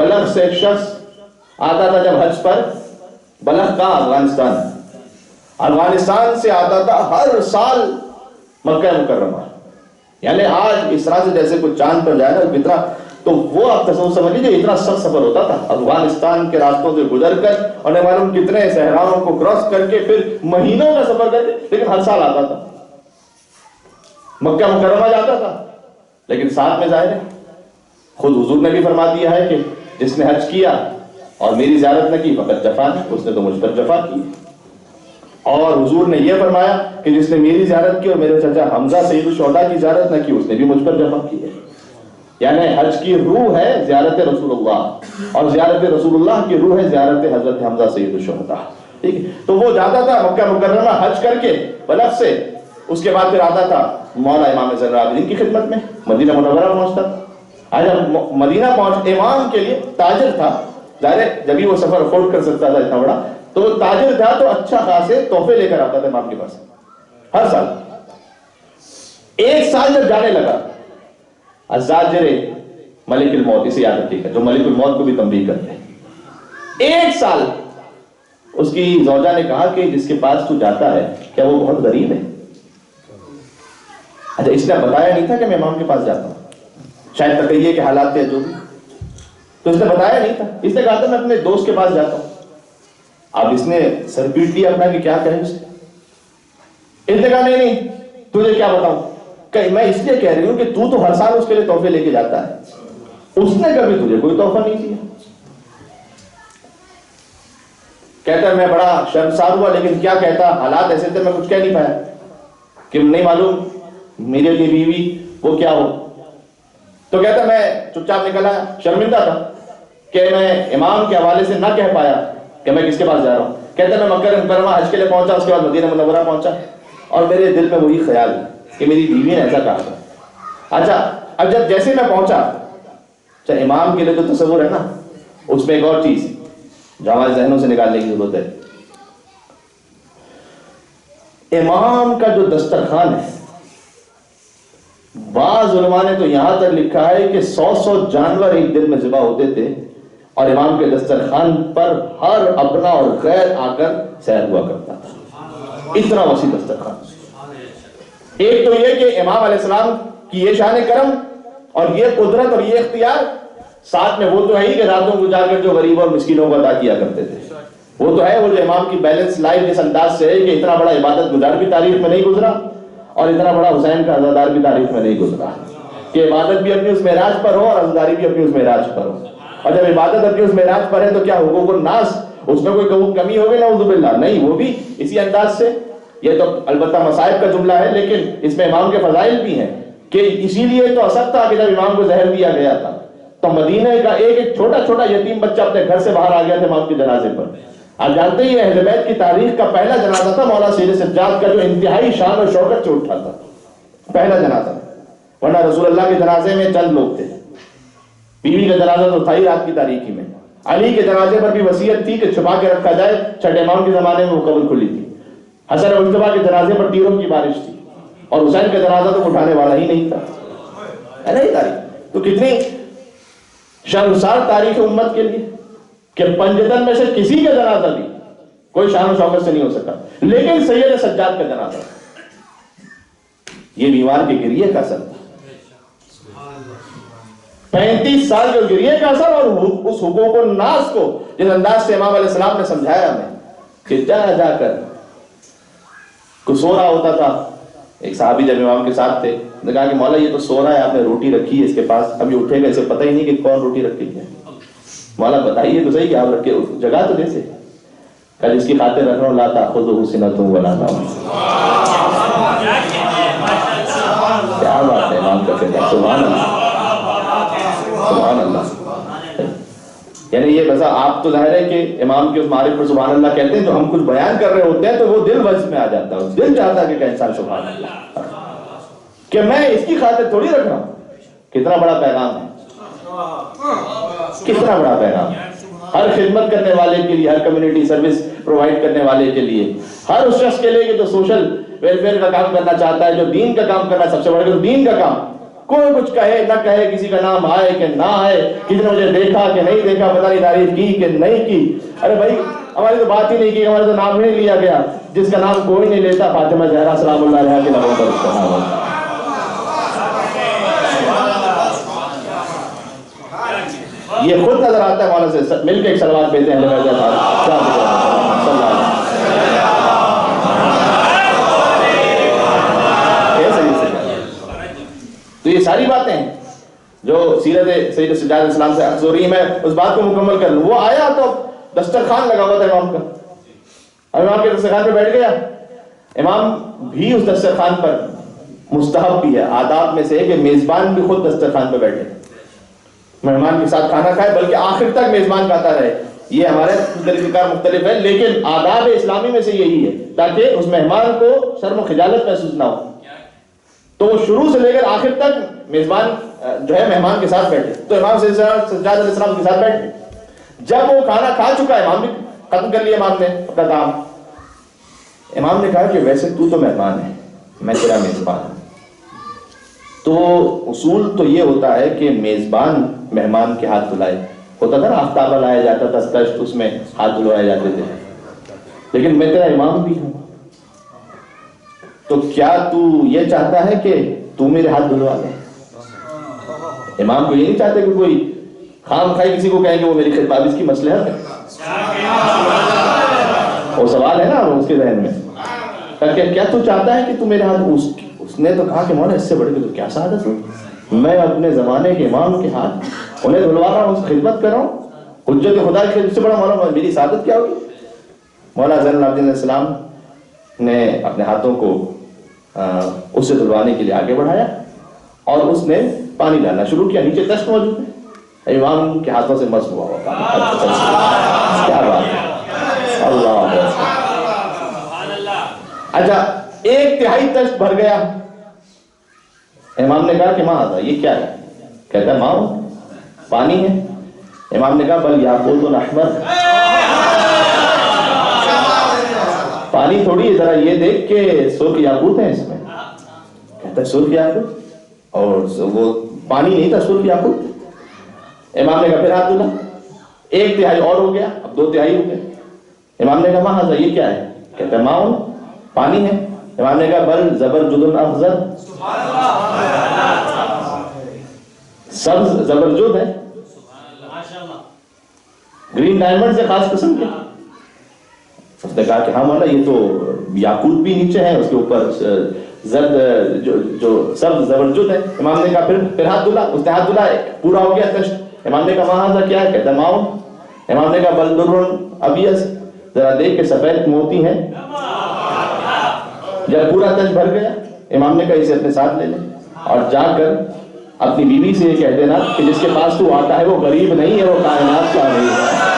بلخ سے ایک شخص آتا تھا جب حج پر، بلخ کا افغانستان سے آتا تھا ہر سال مکہ مکرمہ. یعنی آج اس طرح سے جیسے کوئی چاند پر جائے نا کتنا، تو وہ آپ تصور سمجھ لیجیے اتنا سخت سفر ہوتا تھا افغانستان کے راستوں سے گزر کر، اور نہ معلوم کتنے صحراؤں کو کراس کر کے، پھر مہینوں کا سفر کر کے، لیکن ہر سال آتا تھا مکہ مکرمہ جاتا تھا. لیکن ساتھ میں ظاہر ہے خود حضور نے بھی فرما دیا ہے کہ جس نے حج کیا اور میری زیارت نہ کی فقط جفا ہے، اس نے تو مجھ پر جفا کی. اور حضور نے یہ فرمایا کہ جس نے میری زیارت کی اور میرے چچا حمزہ سید الشہداء کی زیارت نہ کی، اس نے بھی مجھ پر جفا کی ہے. یعنی حج کی روح ہے زیارت رسول اللہ، اور زیارت رسول اللہ کی روح ہے زیارت حضرت حمزہ سید الشہداء. ٹھیک ہے، تو وہ جاتا تھا مکہ مکرمہ حج کر کے بلخ سے، اس کے بعد پھر آتا تھا مولا امام زین العابدین کی خدمت میں مدینہ منورہ پہنچتا. آج مدینہ پہنچ، امام کے لیے تاجر تھا، ظاہر ہے جب ہی وہ سفر افورڈ کر سکتا تھا اتنا بڑا، تو وہ تاجر تھا تو اچھا خاصے تحفے لے کر آتا تھا امام کے پاس ہر سال. ایک سال جب جانے لگا، الزاجر ملک الموت، اسے یاد رکھیے گا، جو ملک الموت کو بھی تنبیہ کرتے ہیں. ایک سال اس کی زوجہ نے کہا کہ جس کے پاس تو جاتا ہے کیا وہ بہت غریب ہے؟ اچھا، اس نے بتایا نہیں تھا کہ میں امام کے پاس جاتا ہوں، شاید تقیہ کے حالات تھے جو بھی، تو اس نے بتایا نہیں تھا. اس نے کہا تھا میں اپنے دوست کے پاس جاتا ہوں. اب اس نے سر پیٹ لیا اپنا کہ کیا کہیں اسے. اس نے کہا نہیں تجھے کیا بتاؤں، کہ میں اس لیے کہہ رہی ہوں کہ تو ہر سال اس کے لیے تحفے لے کے جاتا ہے، اس نے کبھی تجھے کوئی تحفہ نہیں دیا. کہتا ہے میں بڑا شرمسار ہوا، لیکن کیا کہتا، حالات ایسے تھے میں کچھ کہہ نہیں پایا کہ نہیں معلوم میرے لیے بیوی وہ کیا ہو. تو کہتا میں چپ چاپ نکلا، شرمندہ تھا کہ میں امام کے حوالے سے نہ کہہ پایا کہ میں کس کے پاس جا رہا ہوں. کہتا میں مکہ مکرمہ حج کے لیے پہنچا، اس کے بعد مدینہ منورہ پہنچا، اور میرے دل میں وہی خیال کہ میری بیوی نے ایسا کہا تھا. اچھا، اب جب جیسے میں پہنچا، چاہے امام کے لیے تو تصور ہے نا، اس میں ایک اور چیز جو ہمارے ذہنوں سے نکالنے کی ضرورت ہے. امام کا جو دسترخوان ہے، بعض علماء نے تو یہاں تک لکھا ہے کہ 100 جانور ایک دن میں ذبح ہوتے تھے، اور امام کے دسترخوان پر ہر ابنا اور غیر آ کر سیر ہوا کرتا تھا. اتنا وسیع دسترخوان. ایک تو یہ کہ امام علیہ السلام کی یہ شان کرم اور یہ قدرت اور یہ اختیار، ساتھ میں وہ تو ہے ہی کہ راتوں کو جا کر جو غریب اور مسکینوں کو عطا کیا کرتے تھے. وہ تو ہے وہ جو امام کی بیلنس لائف اس انداز سے ہے کہ اتنا بڑا عبادت گزار بھی تاریخ میں نہیں گزرا، اور اتنا بڑا حسین کا عزادار بھی تاریخ میں نہیں گزرا، کہ عبادت بھی اپنی اس معراج پر ہو اور عزاداری بھی اپنی اس معراج پر ہو. اور جب عبادت اپنی اس معراج پر ہے تو کیا حقوق الناس اس میں کوئی کمی ہوگی؟ نعوذ باللہ نہیں، وہ بھی اسی انداز سے. یہ تو البتہ مصائب کا جملہ ہے، لیکن اس میں امام کے فضائل بھی ہیں کہ اسی لیے تو اثر تھا کہ جب امام کو زہر دیا گیا تھا تو مدینہ کا ایک چھوٹا چھوٹا یتیم بچہ اپنے گھر سے باہر آ گیا تھا امام کے جنازے پر. آپ جانتے ہی اہل بیت کی تاریخ کا پہلا جنازہ تھا مولا سید سجاد کا، جو انتہائی شان اور شوکت سے اٹھا تھا، پہلا جنازہ. ورنہ رسول اللہ کے جنازے میں چند لوگ تھے. بیوی کا جنازہ تو تھا ہی رات کی تاریخی میں. علی کے جنازے پر بھی وصیت تھی کہ چھپا کے رکھا جائے، چھٹے امام کے زمانے میں وہ قبر کھلی تھی. حسن مجتبیٰ کے جنازے پر تیروں کی بارش تھی، اور حسین کا جنازہ تو اٹھانے والا ہی نہیں تھا. ہے نا یہ تاریخ؟ تو کتنی شرمسار تاریخ امت کے لیے کہ پنجتن میں سے کسی کا جنازہ بھی کوئی شان و شوکت سے نہیں ہو سکا، لیکن سید سجاد کا جنازہ یہ بیمار کے گریے کا اثر تھا. 35 سال کے گریے کا اثر، اور اس حقوق الناس کو جس انداز سے امام علیہ السلام نے سمجھایا ہمیں کہ جا جا کر کوئی سو رہا ہوتا تھا. ایک صحابی جب امام کے ساتھ تھے، نے کہا کہ مولا یہ تو سو رہا ہے، آپ نے روٹی رکھی ہے اس کے پاس، ابھی اٹھے گا، اسے پتہ ہی نہیں کہ کون روٹی رکھی ہے. مولا بتائیے تو صحیح کہ آپ رکھے، جگہ تو جیسے کل اس کی خاطر رکھ رہا ہوں، لا تأخذہ سنۃ ولا نوم. کیا بات ہے امام کا کہنا، سبحان اللہ سبحان اللہ. یعنی یہ بس آپ تو ظاہر ہے کہ امام کے اس معارف پر سبحان اللہ کہتے ہیں، جو ہم کچھ بیان کر رہے ہوتے ہیں تو وہ دل وجہ میں آ جاتا ہے، دل چاہتا ہے کہ انسان سبحان اللہ، کہ میں اس کی خاطر تھوڑی رکھ رہا ہوں. کتنا بڑا پیغام ہے، کتنا بڑا پیغام ہے. ہر خدمت کرنے والے کے لیے، ہر کمیونٹی سروس پرووائڈ کرنے والے کے لیے، ہر اس شخص کے لیے کہ جو سوشل ویلفیئر کا کام کرنا چاہتا ہے، جو دین کا کام کرنا ہے، سب سے بڑا جو دین کا کام، کوئی کچھ کہے نہ کہے، کسی کا نام آئے کہ نہ آئے، کسی نے مجھے دیکھا کہ نہیں دیکھا، پتہ نہیں تعریف کی کہ نہیں کی، ارے بھائی ہماری تو بات ہی نہیں کی، ہمارا تو نام ہی نہیں لیا گیا، جس کا نام کوئی نہیں لیتا فاطمہ زہرا سلام اللہ علیہا کے لبوں پر اس کا نام ہوتا ہے۔ یہ خود نظر آتا ہے، مولانا سے مل کے ایک صلوات پیتے ہیں تو یہ ساری باتیں ہیں جو سیرت سید سجاد علیہ السلام سے اخذ ہو رہی ہیں۔ میں اس بات کو مکمل کر لوں، وہ آیا تو دسترخوان لگا ہوا تھا امام کا، اور امام کے دسترخوان پہ بیٹھ گیا۔ امام بھی اس دسترخوان پر مستحب بھی ہے، آداب میں سے ہے کہ میزبان بھی خود دسترخوان پہ بیٹھے، مہمان کے ساتھ کھانا کھائے، بلکہ آخر تک میزبان کھاتا رہے۔ یہ ہمارے طریقہ مختلف ہے، لیکن آداب اسلامی میں سے یہی ہے تاکہ اس مہمان کو شرم و خجالت محسوس نہ ہو، تو وہ شروع سے لے کر آخر تک میزبان جو ہے مہمان کے ساتھ بیٹھے۔ تو امام سجاد علیہ السلام کے ساتھ بیٹھے، جب وہ کھانا کھا چکا ہے، امام بھی ختم کر لیا امام نے اپنا کام، امام نے کہا کہ ویسے تو مہمان ہے، میں تیرا میزبان ہوں۔ تو اصول تو یہ ہوتا ہے کہ میزبان مہمان کے ہاتھ دھلائے، ہوتا تھا نا آفتابہ لایا جاتا تھا تشت، اس میں ہاتھ دھلوائے جاتے تھے، لیکن میں تیرا امام بھی ہوں، تو کیا تو یہ چاہتا ہے کہ تو میرے ہاتھ دھلوا دے؟ امام کو یہ نہیں چاہتے کہ کوئی خام خائی کسی کو کہیں کہ وہ میری خدمت، اس کی مصلحت ہے، وہ سوال ہے نا اس کے ذہن میں کہ کیا تو چاہتا ہے کہ تو میرے ہاتھ؟ اس نے تو کہا کہ مولانا اس سے بڑھ کے تو کیا سعادت ہو، میں اپنے زمانے کے امام کے ہاتھ انہیں دھلوا رہا ہوں، خدمت کر رہا ہوں، حجت خدا کی خدمت سے بڑا مولانا میری سعادت کیا ہوگی؟ مولانا زین العابدین علیہ السلام نے اپنے ہاتھوں کو اسے دھلوانے کے لیے آگے بڑھایا اور اس نے پانی ڈالنا شروع کیا، نیچے تشت موجود ہے، امام کے ہاتھوں سے مس ہوا ہوا کیا بات ہے، اللہ اچھا 1/3 تشت بھر گیا، امام نے کہا کہ ماں آتا یہ کیا ہے؟ کہتا ہے ماں پانی ہے۔ امام نے کہا بل یاقوت احمر، پانی تھوڑی ہے، ذرا یہ دیکھ کہ سرخ یاقوت ہے اس میں۔ کہتا ہے سرخ یاقوت، اور وہ پانی نہیں تھا، سرخ یاقوت۔ امام نے کہا پھر ہاتھ دھلا، 1/3 اور ہو گیا، اب 2/3 ہو گئے۔ امام نے کہا ماں حضر یہ کیا ہے؟ کہتا ہے ماں پانی ہے۔ امام نے کہا بل زبرجد افضل، سبز زبرجد ہے، گرین ڈائمنڈ سے خاص قسم کے۔ اس نے کہا کہ ہاں مولانا یہ تو یاقوت بھی نیچے ہے، اس کے اوپر زرد جو سبز زبرجد ہے۔ امام نے کہا پھر ہاتھ دھلا، اس نے ہاتھ دھلا، پورا ہو گیا تشت۔ امام نے کہا ماں حضر کیا ہے؟ کہتا ہے ماؤن۔ امام نے کہا بل در ابیض، ذرا دیکھ کے سفید موتی ہے۔ جب پورا تشت بھر گیا، امام نے کہا اسے اپنے ساتھ لے لے اور جا کر اپنی بیوی سے یہ کہہ دینا کہ جس کے پاس تو آتا ہے وہ غریب نہیں ہے، وہ کائنات کا نہیں ہے۔